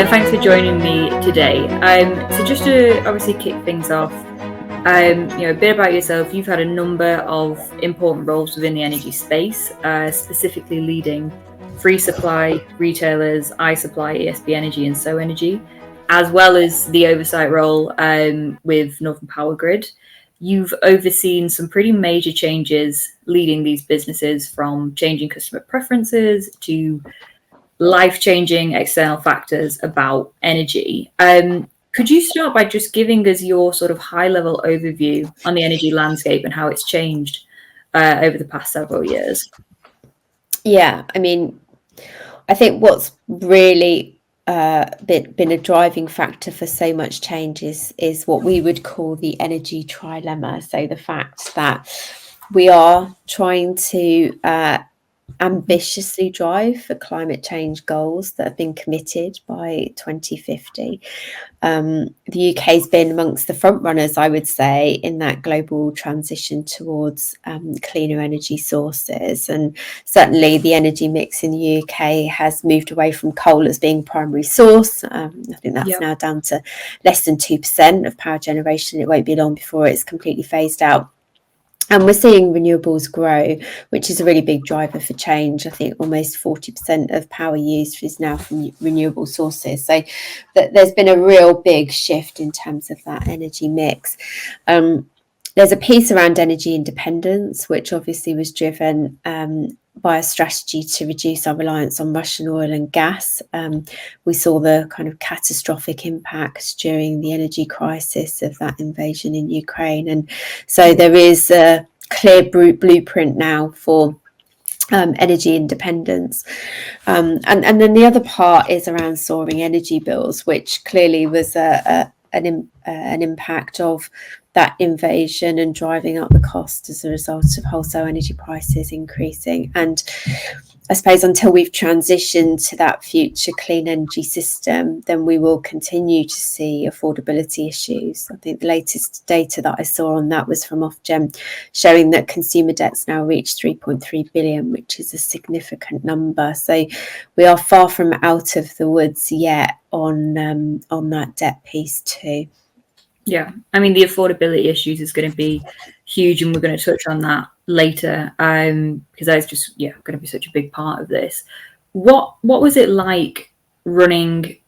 Thanks for joining me today. So just to obviously kick things off, a bit about yourself. You've had a number of important roles within the energy space, specifically leading Free Supply, retailers, iSupply, ESB Energy, and So Energy, as well as the oversight role with Northern Power Grid. You've overseen some pretty major changes leading these businesses, from changing customer preferences to life-changing external factors about energy. Could you start by just giving us your sort of high-level overview on the energy landscape and how it's changed over the past several years? Yeah, I mean, I think what's really been a driving factor for so much change is what we would call the energy trilemma. So the fact that we are trying to ambitiously drive for climate change goals that have been committed by 2050. The UK has been amongst the front runners, I would say, in that global transition towards cleaner energy sources. And certainly the energy mix in the UK has moved away from coal as being primary source. I think that's now down to less than 2% of power generation. It won't be long before it's completely phased out. And we're seeing renewables grow, which is a really big driver for change. I think almost 40% of power used is now from renewable sources. So there's been a real big shift in terms of that energy mix. There's a piece around energy independence, which obviously was driven by a strategy to reduce our reliance on Russian oil and gas. We saw the kind of catastrophic impacts during the energy crisis of that invasion in Ukraine. And so there is a clear blueprint now for energy independence. And then the other part is around soaring energy bills, which clearly was an impact of that invasion and driving up the cost as a result of wholesale energy prices increasing. And I suppose until we've transitioned to that future clean energy system, then we will continue to see affordability issues. I think the latest data that I saw on that was from Ofgem, showing that consumer debts now reach 3.3 billion, which is a significant number. So we are far from out of the woods yet on that debt piece too. Yeah, I mean, the affordability issues is going to be huge, and we're going to touch on that later, because that's just going to be such a big part of this. What was it like running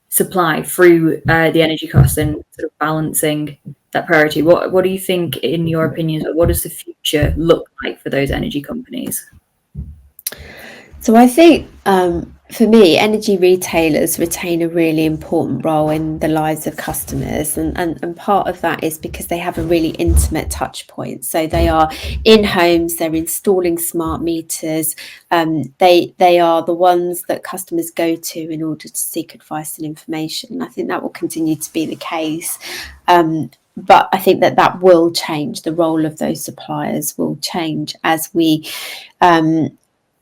supply through the energy costs and sort of balancing that priority? What do you think, in your opinion, what does the future look like for those energy companies? So I think for me, energy retailers retain a really important role in the lives of customers, and part of that is because they have a really intimate touch point. So they are in homes, they're installing smart meters, they are the ones that customers go to in order to seek advice and information. I think that will continue to be the case. But I think that will change. The role of those suppliers will change as we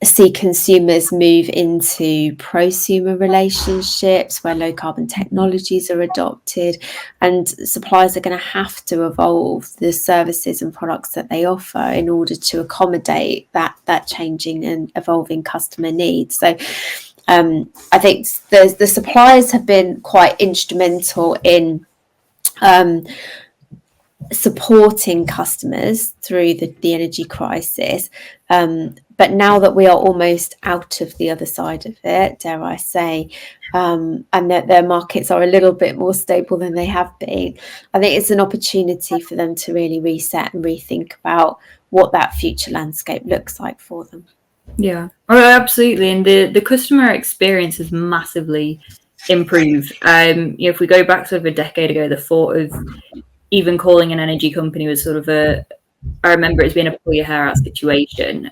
see consumers move into prosumer relationships where low carbon technologies are adopted, and suppliers are going to have to evolve the services and products that they offer in order to accommodate that changing and evolving customer needs. So I think the suppliers have been quite instrumental in supporting customers through the energy crisis. But now that we are almost out of the other side of it, dare I say, and that their markets are a little bit more stable than they have been, I think it's an opportunity for them to really reset and rethink about what that future landscape looks like for them. Yeah, absolutely. And the customer experience has massively improved. If we go back sort of a decade ago, the thought of even calling an energy company was sort of I remember it as being a pull your hair out situation.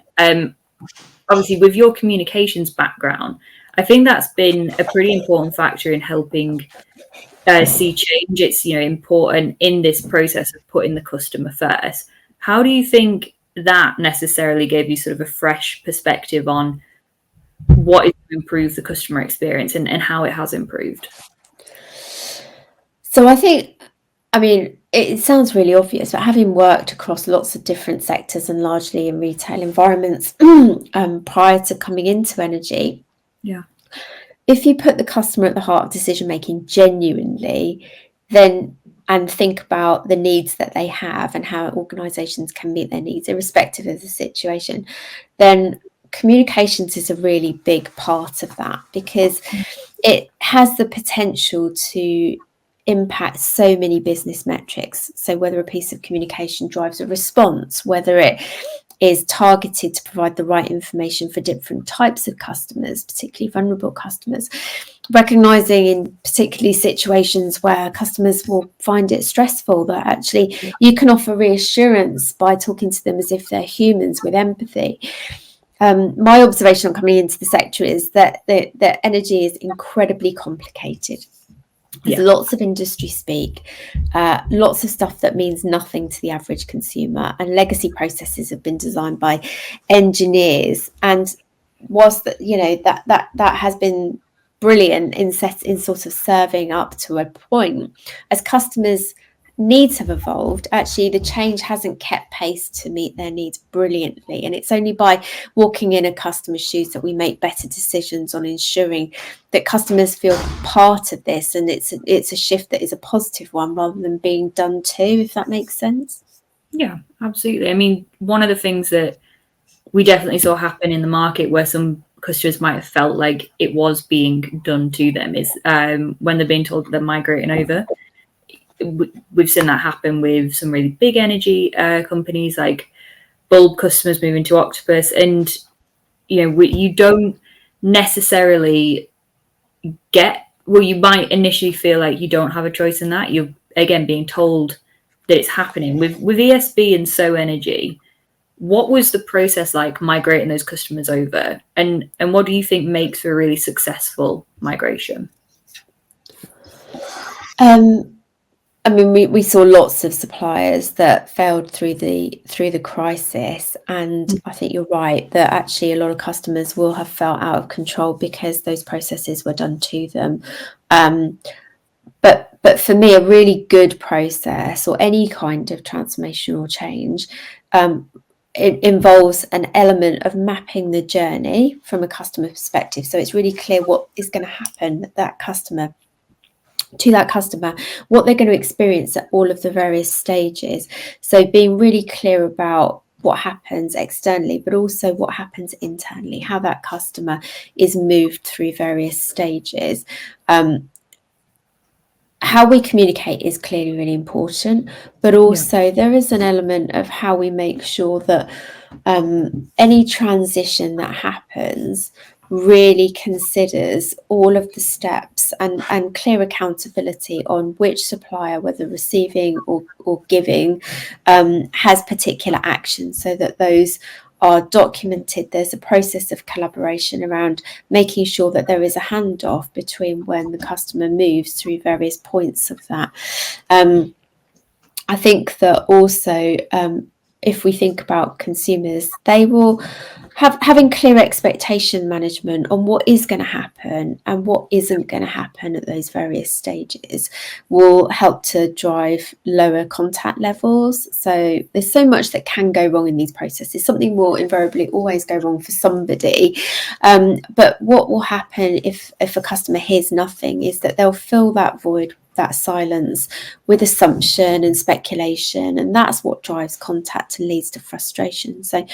Obviously, with your communications background, I think that's been a pretty important factor in helping see change. It's important in this process of putting the customer first. How do you think that necessarily gave you sort of a fresh perspective on what is to improve the customer experience and how it has improved? So I think, I mean, it sounds really obvious, but having worked across lots of different sectors and largely in retail environments prior to coming into energy, if you put the customer at the heart of decision making genuinely, then and think about the needs that they have and how organisations can meet their needs irrespective of the situation, then communications is a really big part of that, because it has the potential to impact so many business metrics. So whether a piece of communication drives a response, whether it is targeted to provide the right information for different types of customers, particularly vulnerable customers, recognizing in particularly situations where customers will find it stressful, that actually you can offer reassurance by talking to them as if they're humans with empathy. My observation on coming into the sector is that the energy is incredibly complicated. There's lots of industry speak, lots of stuff that means nothing to the average consumer, and legacy processes have been designed by engineers. And whilst that, you know, that has been brilliant in sort of serving up to a point, as customers' needs have evolved, actually the change hasn't kept pace to meet their needs brilliantly. And it's only by walking in a customer's shoes that we make better decisions on ensuring that customers feel part of this, and it's a shift that is a positive one rather than being done to, if that makes sense. Yeah, absolutely. I mean, one of the things that we definitely saw happen in the market where some customers might have felt like it was being done to them is when they're being told that they're migrating over. We've seen that happen with some really big energy companies, like bulb customers moving to Octopus, and you don't necessarily you might initially feel like you don't have a choice in that. You're again being told that it's happening. With ESB and So Energy, what was the process like migrating those customers over, and what do you think makes for a really successful migration? I mean, we saw lots of suppliers that failed through the crisis, and I think you're right that actually a lot of customers will have felt out of control because those processes were done to them. But for me, a really good process or any kind of transformational change, it involves an element of mapping the journey from a customer perspective. So it's really clear what is going to happen to that customer, what they're going to experience at all of the various stages. So being really clear about what happens externally, but also what happens internally, how that customer is moved through various stages. How we communicate is clearly really important, but also there is an element of how we make sure that any transition that happens really considers all of the steps and clear accountability on which supplier, whether receiving or giving, has particular actions, so that those are documented. There's a process of collaboration around making sure that there is a handoff between when the customer moves through various points of that. I think that also, if we think about consumers, they will having clear expectation management on what is going to happen and what isn't going to happen at those various stages will help to drive lower contact levels. So there's so much that can go wrong in these processes. Something will invariably always go wrong for somebody. But what will happen if a customer hears nothing is that they'll fill that void, that silence, with assumption and speculation, and that's what drives contact and leads to frustration. So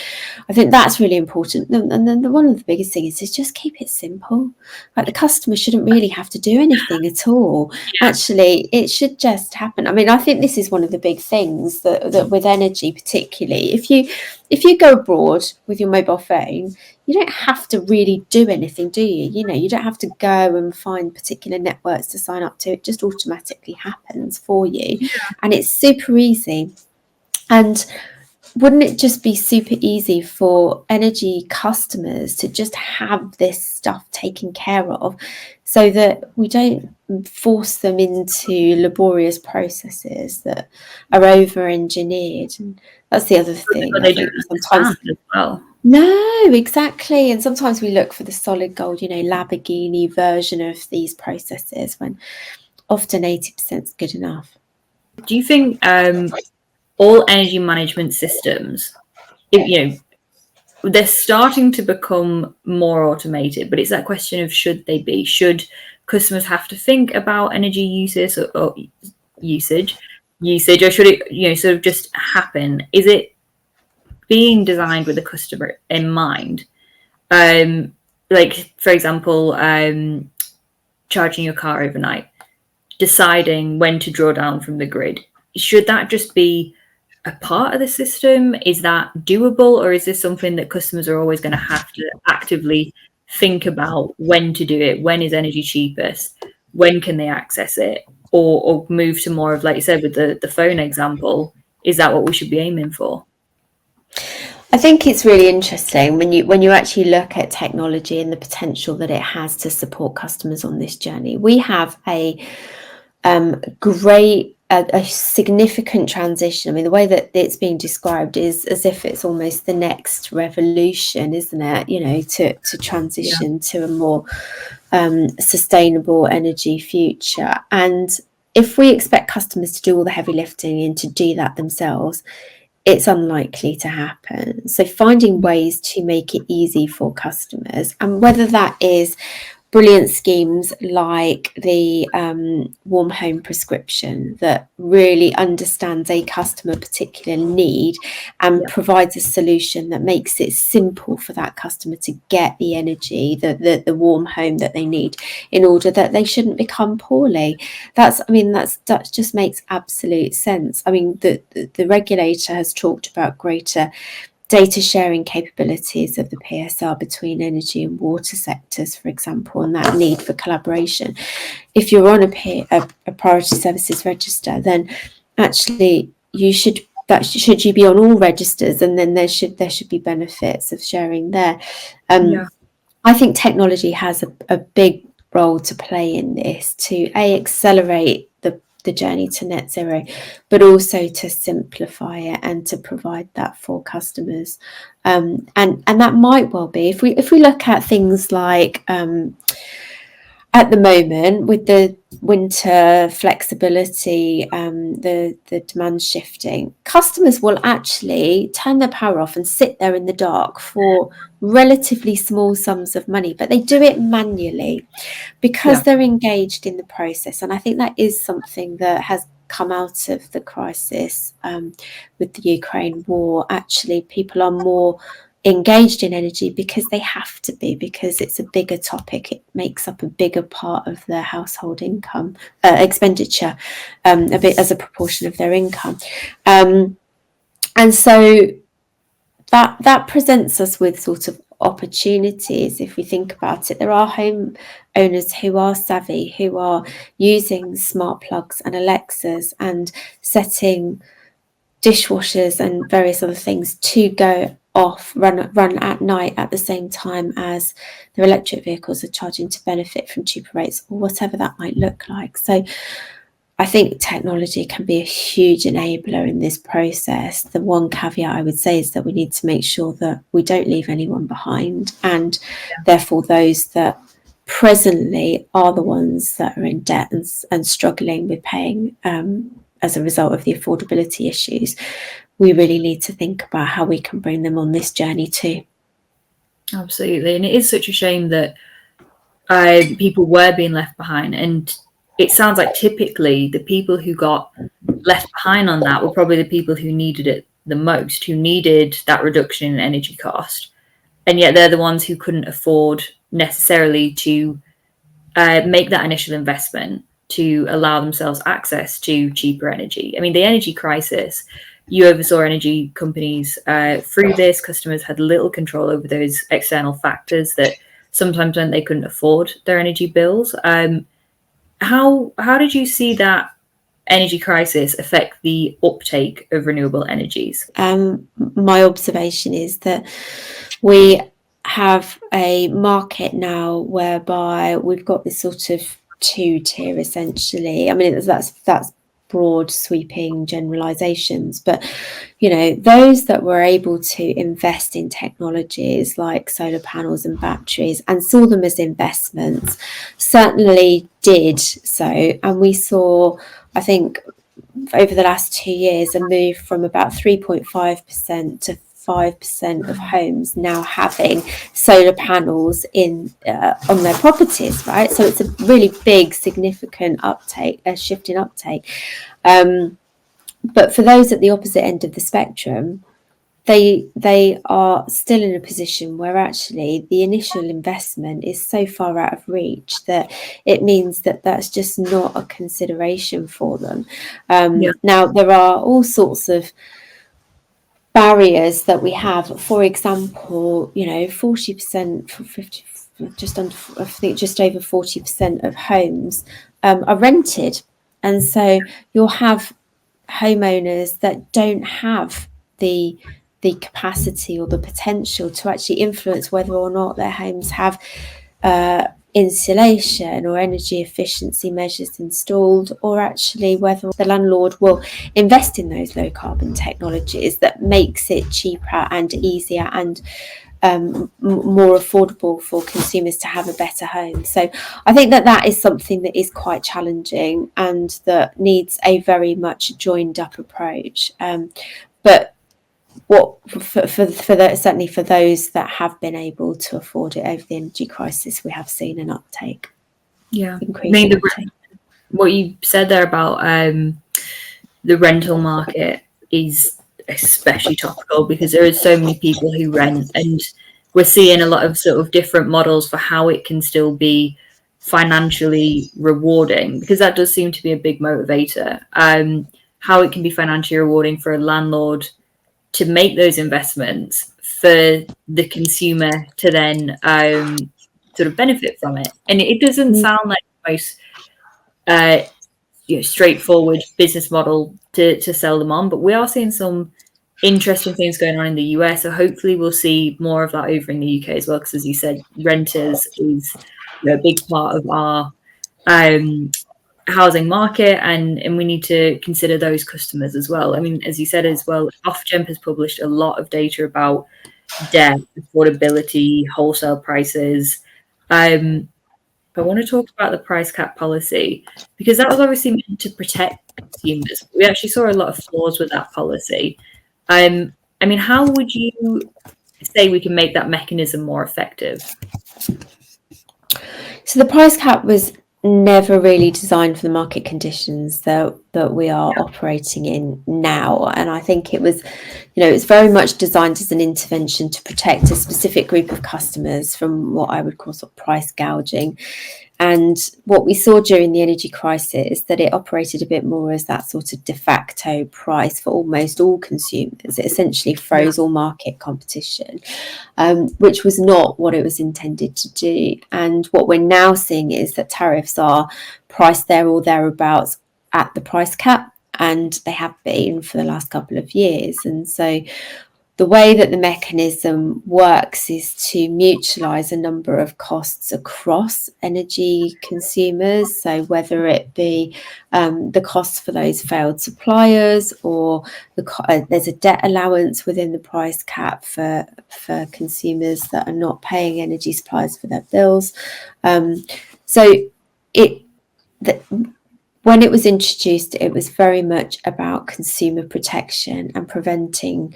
I think that's really important. And then one of the biggest things is just keep it simple. Like, the customer shouldn't really have to do anything at all. Actually, it should just happen. I mean, I think this is one of the big things that with energy particularly, if you go abroad with your mobile phone, you don't have to really do anything, do you? You don't have to go and find particular networks to sign up to. It just automatically happens for you. And it's super easy. And wouldn't it just be super easy for energy customers to just have this stuff taken care of, so that we don't force them into laborious processes that are over-engineered? And that's the other thing. They don't sometimes as well. No, exactly. And sometimes we look for the solid gold, Lamborghini version of these processes, when often 80% is good enough. Do you think all energy management systems, they're starting to become more automated, but it's that question of should they be? Should customers have to think about energy uses or usage, or should it, sort of just happen? Is it being designed with the customer in mind? Like, for example, charging your car overnight, deciding when to draw down from the grid. Should that just be a part of the system? Is that doable, or is this something that customers are always going to have to actively think about when to do it? When is energy cheapest? When can they access it? Or move to more of, like you said, with the phone example, is that what we should be aiming for? I think it's really interesting when you actually look at technology and the potential that it has to support customers on this journey. We have a significant transition. I mean, the way that it's being described is as if it's almost the next revolution, isn't it? To transition to a more sustainable energy future. And if we expect customers to do all the heavy lifting and to do that themselves, it's unlikely to happen. So finding ways to make it easy for customers, and whether that is brilliant schemes like the warm home prescription that really understands a customer particular need and provides a solution that makes it simple for that customer to get the energy, the warm home that they need in order that they shouldn't become poorly. That just makes absolute sense. I mean, the regulator has talked about greater data sharing capabilities of the PSR between energy and water sectors, for example, and that need for collaboration. If you're on a priority services register, then actually should you be on all registers, and then there should be benefits of sharing there. I think technology has a big role to play in this to accelerate the journey to net zero, but also to simplify it and to provide that for customers. And that might well be, if we look at things like at the moment with the winter flexibility, the demand shifting, customers will actually turn their power off and sit there in the dark for relatively small sums of money, but they do it manually because they're engaged in the process. And I think that is something that has come out of the crisis with the Ukraine war. Actually, people are more engaged in energy because they have to be, because it's a bigger topic. It makes up a bigger part of their household income expenditure, a bit as a proportion of their income. And so that presents us with sort of opportunities. If we think about it, there are home owners who are savvy, who are using smart plugs and Alexas and setting dishwashers and various other things to go off, run at night at the same time as their electric vehicles are charging to benefit from cheaper rates, or whatever that might look like. So I think technology can be a huge enabler in this process. The one caveat I would say is that we need to make sure that we don't leave anyone behind, and therefore those that presently are the ones that are in debt and struggling with paying as a result of the affordability issues. We really need to think about how we can bring them on this journey too. Absolutely. And it is such a shame that people were being left behind. And it sounds like typically the people who got left behind on that were probably the people who needed it the most, who needed that reduction in energy cost. And yet they're the ones who couldn't afford necessarily to make that initial investment to allow themselves access to cheaper energy. I mean, the energy crisis, you oversaw energy companies through this. Customers had little control over those external factors that sometimes meant they couldn't afford their energy bills. How did you see that energy crisis affect the uptake of renewable energies? My observation is that we have a market now whereby we've got this sort of two-tier essentially. I mean, that's broad sweeping generalizations, but those that were able to invest in technologies like solar panels and batteries and saw them as investments certainly did so. And we saw, I think, over the last 2 years, a move from about 3.5% to 75% of homes now having solar panels on their properties, right? So it's a really big, significant uptake, a shift in uptake. But for those at the opposite end of the spectrum, they are still in a position where actually the initial investment is so far out of reach that it means that that's just not a consideration for them. Now, there are all sorts of barriers that we have. For example, 40%, 50, just under, I think just over 40% of homes are rented, and so you'll have homeowners that don't have the capacity or the potential to actually influence whether or not their homes have insulation or energy efficiency measures installed, or actually whether the landlord will invest in those low carbon technologies that makes it cheaper and easier and more affordable for consumers to have a better home. So I think that is something that is quite challenging and that needs a very much joined up approach. But certainly for those that have been able to afford it over the energy crisis, we have seen an uptake. Yeah, what you said there about the rental market is especially topical because there are so many people who rent, and we're seeing a lot of sort of different models for how it can still be financially rewarding, because that does seem to be a big motivator. How it can be financially rewarding for a landlord to make those investments for the consumer to then sort of benefit from it. And it doesn't sound like the most straightforward business model to sell them on, but we are seeing some interesting things going on in the US. So hopefully we'll see more of that over in the UK as well, because as you said, renters is a big part of our housing market, and we need to consider those customers as well. I mean, as you said as well, Ofgem has published a lot of data about debt, affordability, wholesale prices. I want to talk about the price cap policy, because that was obviously meant to protect consumers. We actually saw a lot of flaws with that policy. I mean, how would you say we can make that mechanism more effective? So the price cap was never really designed for the market conditions that we are operating in now, and I think it was, it's very much designed as an intervention to protect a specific group of customers from what I would call sort of price gouging. And what we saw during the energy crisis, that it operated a bit more as that sort of de facto price for almost all consumers. It essentially froze all market competition, which was not what it was intended to do. And what we're now seeing is that tariffs are priced there or thereabouts at the price cap, and they have been for the last couple of years. And so the way that the mechanism works is to mutualise a number of costs across energy consumers. So whether it be the costs for those failed suppliers, or there's a debt allowance within the price cap for consumers that are not paying energy suppliers for their bills. When it was introduced, it was very much about consumer protection and preventing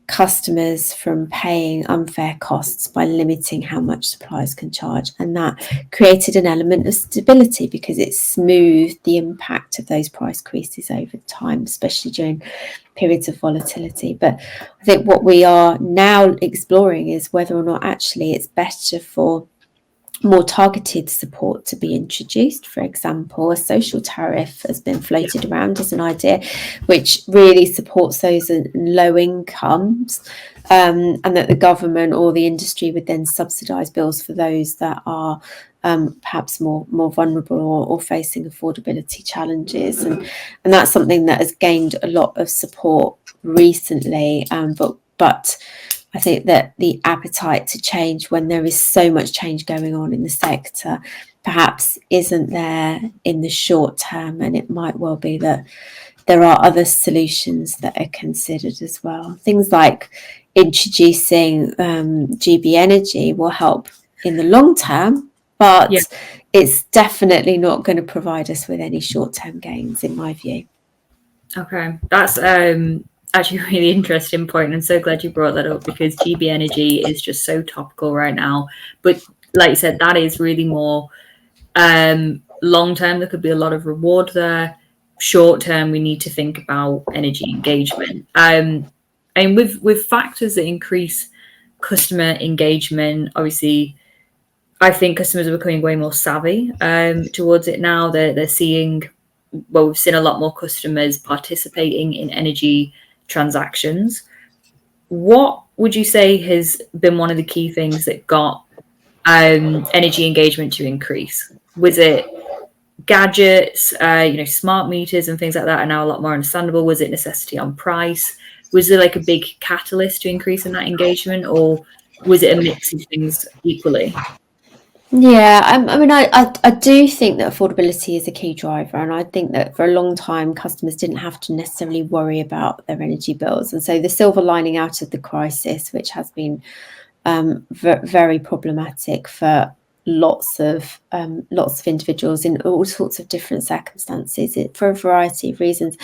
customers from paying unfair costs by limiting how much suppliers can charge, and that created an element of stability because it smoothed the impact of those price increases over time, especially during periods of volatility. But I think what we are now exploring is whether or not actually it's better for more targeted support to be introduced. For example, a social tariff has been floated around as an idea, which really supports those in low incomes, and that the government or the industry would then subsidise bills for those that are perhaps more vulnerable or facing affordability challenges. And that's something that has gained a lot of support recently, but I think that the appetite to change when there is so much change going on in the sector perhaps isn't there in the short term, and it might well be that there are other solutions that are considered as well. Things like introducing GB energy will help in the long term, but it's definitely not going to provide us with any short-term gains, in my view. Okay, that's actually a really interesting point, and I'm so glad you brought that up, because GB energy is just so topical right now. But like you said, that is really more long term. There could be a lot of reward there. Short term, we need to think about energy engagement. And with factors that increase customer engagement, obviously, I think customers are becoming way more savvy towards it now. They're seeing, well, we've seen a lot more customers participating in energy transactions. What would you say has been one of the key things that got energy engagement to increase? Was it gadgets, smart meters and things like that are now a lot more understandable? Was it necessity on price? Was there like a big catalyst to increase in that engagement, or was it a mix of things equally? Yeah, I mean, I do think that affordability is a key driver, and I think that for a long time, customers didn't have to necessarily worry about their energy bills. And so the silver lining out of the crisis, which has been very problematic for lots of individuals in all sorts of different circumstances, for a variety of reasons,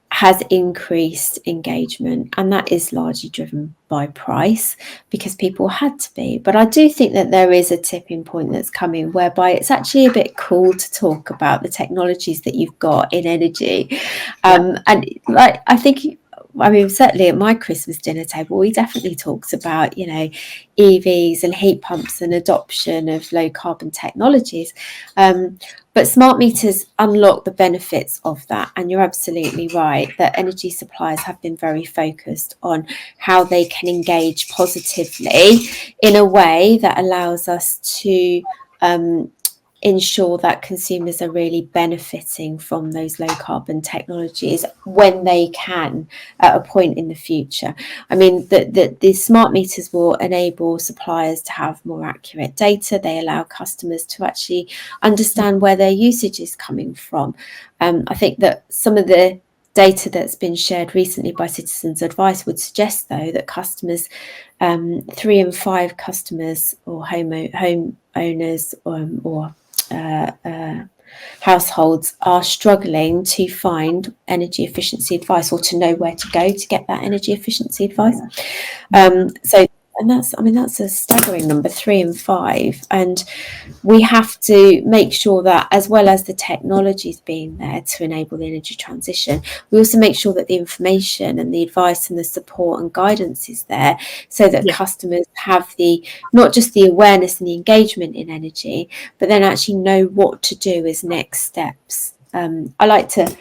has increased engagement, and that is largely driven by price, because people had to be. But I do think that there is a tipping point that's coming whereby it's actually a bit cool to talk about the technologies that you've got in energy. And like, I mean, certainly at my Christmas dinner table, we definitely talked about, EVs and heat pumps and adoption of low carbon technologies. But smart meters unlock the benefits of that. And you're absolutely right that energy suppliers have been very focused on how they can engage positively in a way that allows us to ensure that consumers are really benefiting from those low carbon technologies when they can at a point in the future. I mean, the smart meters will enable suppliers to have more accurate data. They allow customers to actually understand where their usage is coming from. I think that some of the data that's been shared recently by Citizens Advice would suggest, though, that customers, 3 in 5 customers or homeowners or households are struggling to find energy efficiency advice, or to know where to go to get that energy efficiency advice. And that's a staggering number, 3 in 5. And we have to make sure that, as well as the technologies being there to enable the energy transition, we also make sure that the information and the advice and the support and guidance is there, so that customers have not just the awareness and the engagement in energy, but then actually know what to do as next steps. I like to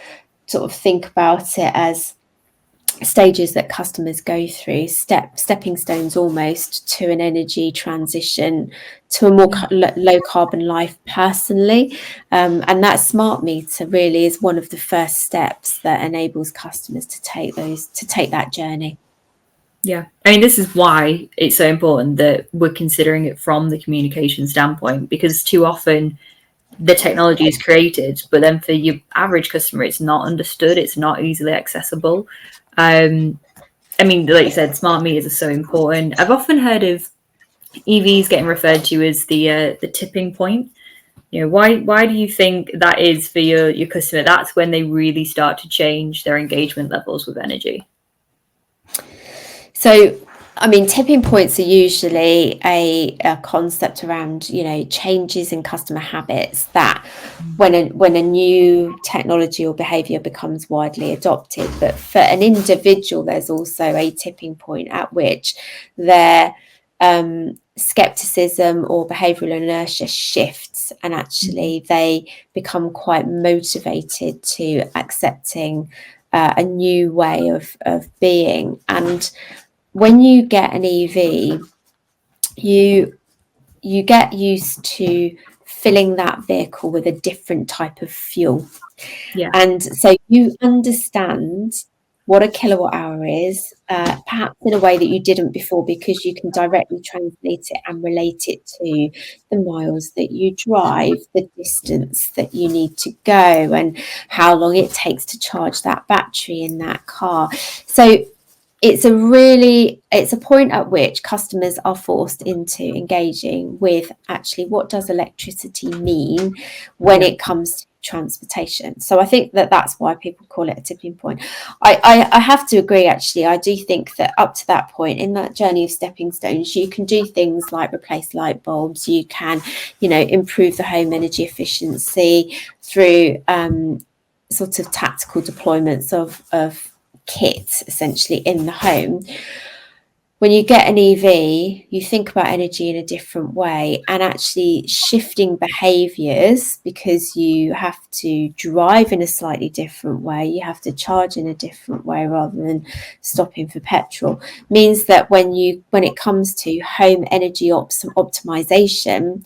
sort of think about it as stages that customers go through, stepping stones almost to an energy transition to a more low carbon life personally. And that smart meter really is one of the first steps that enables customers to take that journey. Yeah, I mean, this is why it's so important that we're considering it from the communication standpoint, because too often the technology is created, but then for your average customer, it's not understood, it's not easily accessible. I mean, like you said, smart meters are so important. I've often heard of EVs getting referred to as the tipping point. Why do you think that is for your customer? That's when they really start to change their engagement levels with energy. So, I mean, tipping points are usually a concept around, changes in customer habits that when a new technology or behaviour becomes widely adopted. But for an individual, there's also a tipping point at which their skepticism or behavioural inertia shifts, and actually they become quite motivated to accepting a new way of being. And when you get an EV, you get used to filling that vehicle with a different type of fuel. Yeah. And so you understand what a kilowatt hour is, perhaps in a way that you didn't before, because you can directly translate it and relate it to the miles that you drive, the distance that you need to go, and how long it takes to charge that battery in that car. So it's a point at which customers are forced into engaging with actually what does electricity mean when it comes to transportation. So I think that that's why people call it a tipping point. I have to agree, actually. I do think that up to that point in that journey of stepping stones, you can do things like replace light bulbs, you can, you know, improve the home energy efficiency through sort of tactical deployments of kit essentially in the home. When you get an EV, you think about energy in a different way, and actually shifting behaviours, because you have to drive in a slightly different way, you have to charge in a different way rather than stopping for petrol, means that when it comes to home energy optimization,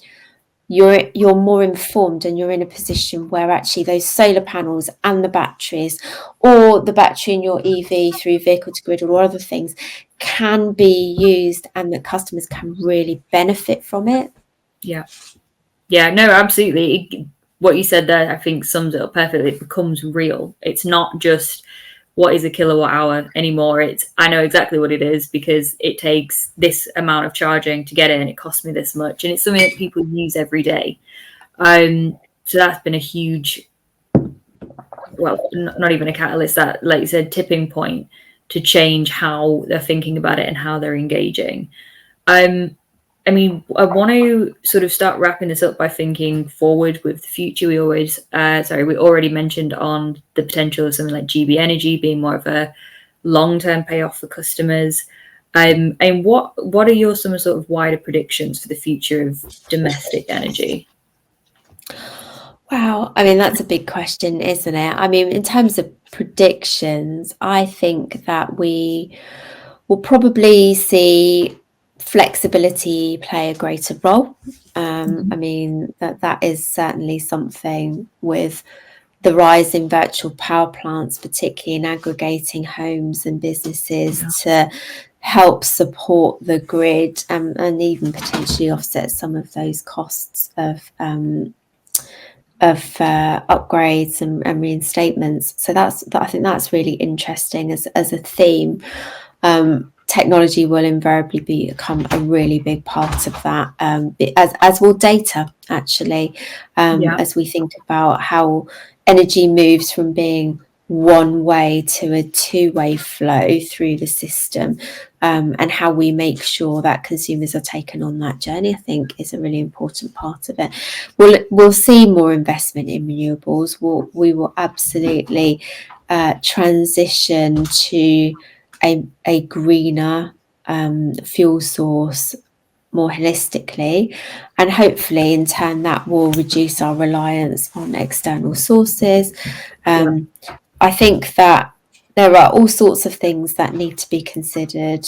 you're more informed, and you're in a position where actually those solar panels and the batteries, or the battery in your EV through vehicle to grid or other things, can be used, and that customers can really benefit from it. Yeah, no, absolutely. What you said there, I think, sums it up perfectly. It becomes real. It's not just what is a kilowatt hour anymore. It's, I know exactly what it is because it takes this amount of charging to get it, and it costs me this much. And it's something that people use every day. So that's been a huge, well, not even a catalyst, that, like you said, tipping point to change how they're thinking about it and how they're engaging. I mean, I want to sort of start wrapping this up by thinking forward with the future. We already mentioned on the potential of something like GB Energy being more of a long-term payoff for customers. And what are your some sort of wider predictions for the future of domestic energy? Wow, I mean, that's a big question, isn't it? I mean, in terms of predictions, I think that we will probably see flexibility play a greater role. I mean, that is certainly something with the rise in virtual power plants, particularly in aggregating homes and businesses to help support the grid, and even potentially offset some of those costs of upgrades and reinstatements. So I think that's really interesting as a theme. Technology will invariably become a really big part of that, as will data, actually, as we think about how energy moves from being one way to a two-way flow through the system, and how we make sure that consumers are taken on that journey, I think, is a really important part of it. We'll see more investment in renewables. We will absolutely transition to a greener fuel source more holistically, and hopefully in turn that will reduce our reliance on external sources. I think that there are all sorts of things that need to be considered.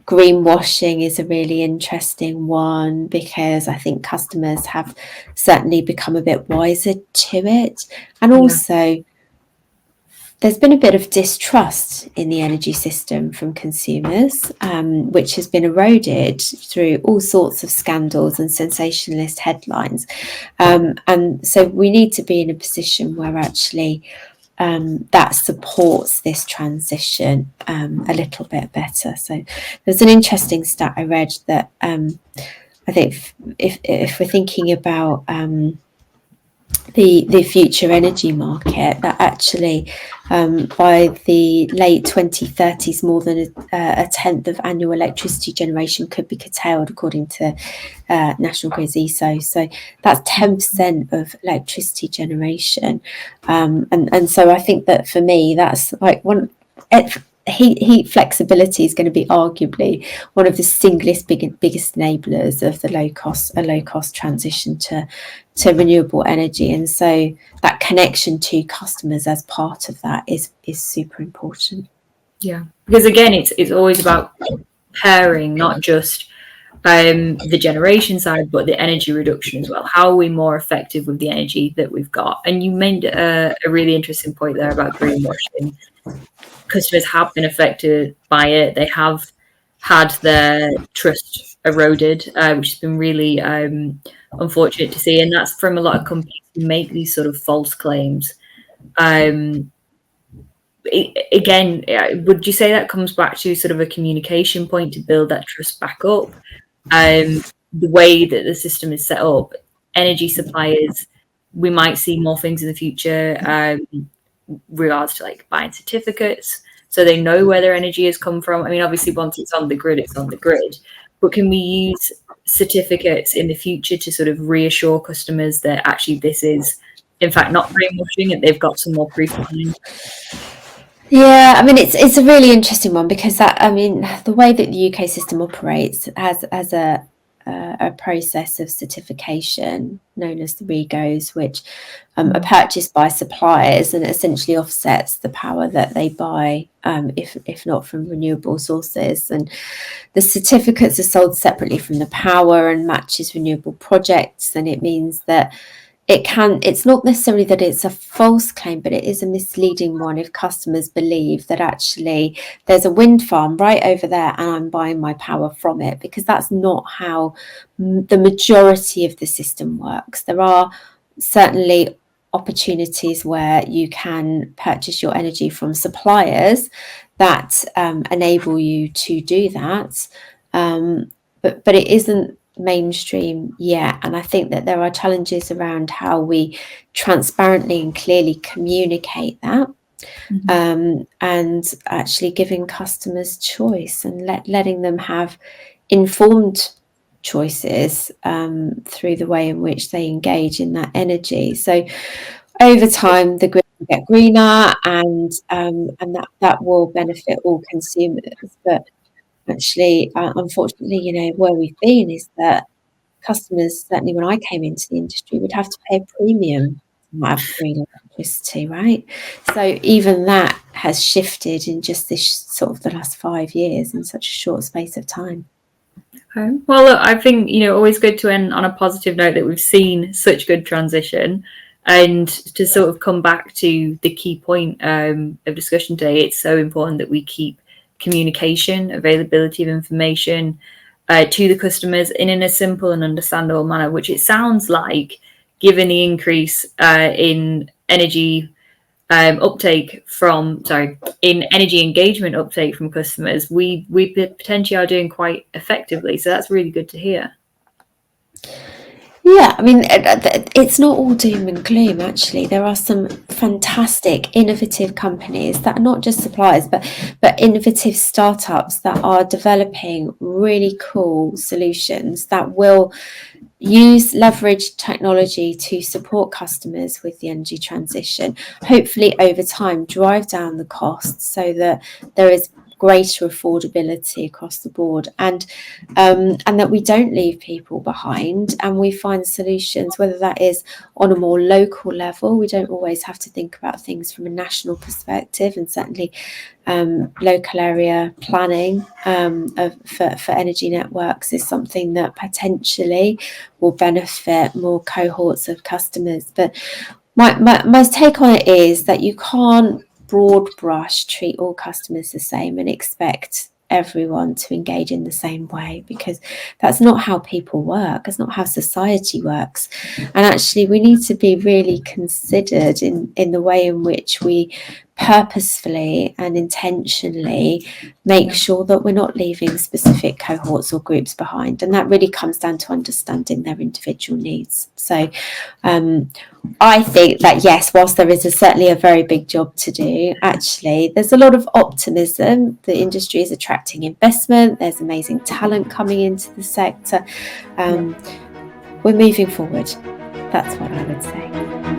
Greenwashing is a really interesting one, because I think customers have certainly become a bit wiser to it, and also there's been a bit of distrust in the energy system from consumers, which has been eroded through all sorts of scandals and sensationalist headlines. And so we need to be in a position where actually that supports this transition a little bit better. So there's an interesting stat I read that I think if we're thinking about the future energy market, that actually by the late 2030s, more than a tenth of annual electricity generation could be curtailed, according to National Grid's ESO. So that's 10% of electricity generation, and so I think that for me, that's like heat flexibility is going to be arguably one of the biggest enablers of the low cost transition to renewable energy, and so that connection to customers as part of that is super important. Yeah, because again, it's always about pairing, not just the generation side, but the energy reduction as well. How are we more effective with the energy that we've got? And you made a really interesting point there about greenwashing. Customers have been affected by it. They have had their trust eroded, which has been really unfortunate to see. And that's from a lot of companies who make these sort of false claims. Again, would you say that comes back to sort of a communication point to build that trust back up? The way that the system is set up, energy suppliers we might see more things in the future, regards to like buying certificates, so they know where their energy has come from. I mean, obviously, once it's on the grid, it's on the grid. But can we use certificates in the future to sort of reassure customers that actually this is, in fact, not greenwashing, and they've got some more proof behind? Yeah, I mean it's a really interesting one, because the way that the UK system operates has a process of certification known as the REGOs, which are purchased by suppliers and essentially offsets the power that they buy, if not from renewable sources. And the certificates are sold separately from the power and matches renewable projects, and it means that it's not necessarily that it's a false claim, but it is a misleading one if customers believe that actually there's a wind farm right over there and I'm buying my power from it, because that's not how the majority of the system works. There are certainly opportunities where you can purchase your energy from suppliers that enable you to do that, but it isn't mainstream yet. And I think that there are challenges around how we transparently and clearly communicate that, and actually giving customers choice and letting them have informed choices through the way in which they engage in that energy. So over time the grid will get greener, and that will benefit all consumers. But actually, unfortunately, where we've been is that customers, certainly when I came into the industry, would have to pay a premium to have green electricity, right? So even that has shifted in just this sort of the last 5 years in such a short space of time. Okay. Well, look, I think, always good to end on a positive note that we've seen such good transition. And to sort of come back to the key point of discussion today, it's so important that we keep communication, availability of information to the customers in a simple and understandable manner, which it sounds like, given the increase in energy in energy engagement uptake from customers, we potentially are doing quite effectively. So that's really good to hear. Yeah, I mean, it's not all doom and gloom, actually. There are some fantastic, innovative companies that are not just suppliers, but innovative startups that are developing really cool solutions that will leverage technology to support customers with the energy transition. Hopefully, over time, drive down the costs so that there is greater affordability across the board, and that we don't leave people behind, and we find solutions, whether that is on a more local level. We don't always have to think about things from a national perspective, and certainly local area planning for energy networks is something that potentially will benefit more cohorts of customers. But my take on it is that you can't broad brush treat all customers the same and expect everyone to engage in the same way, because that's not how people work. That's not how society works. And actually, we need to be really considered in the way in which we purposefully and intentionally make sure that we're not leaving specific cohorts or groups behind. And that really comes down to understanding their individual needs. So I think that, yes, whilst there is certainly a very big job to do, actually, there's a lot of optimism. The industry is attracting investment. There's amazing talent coming into the sector. We're moving forward. That's what I would say.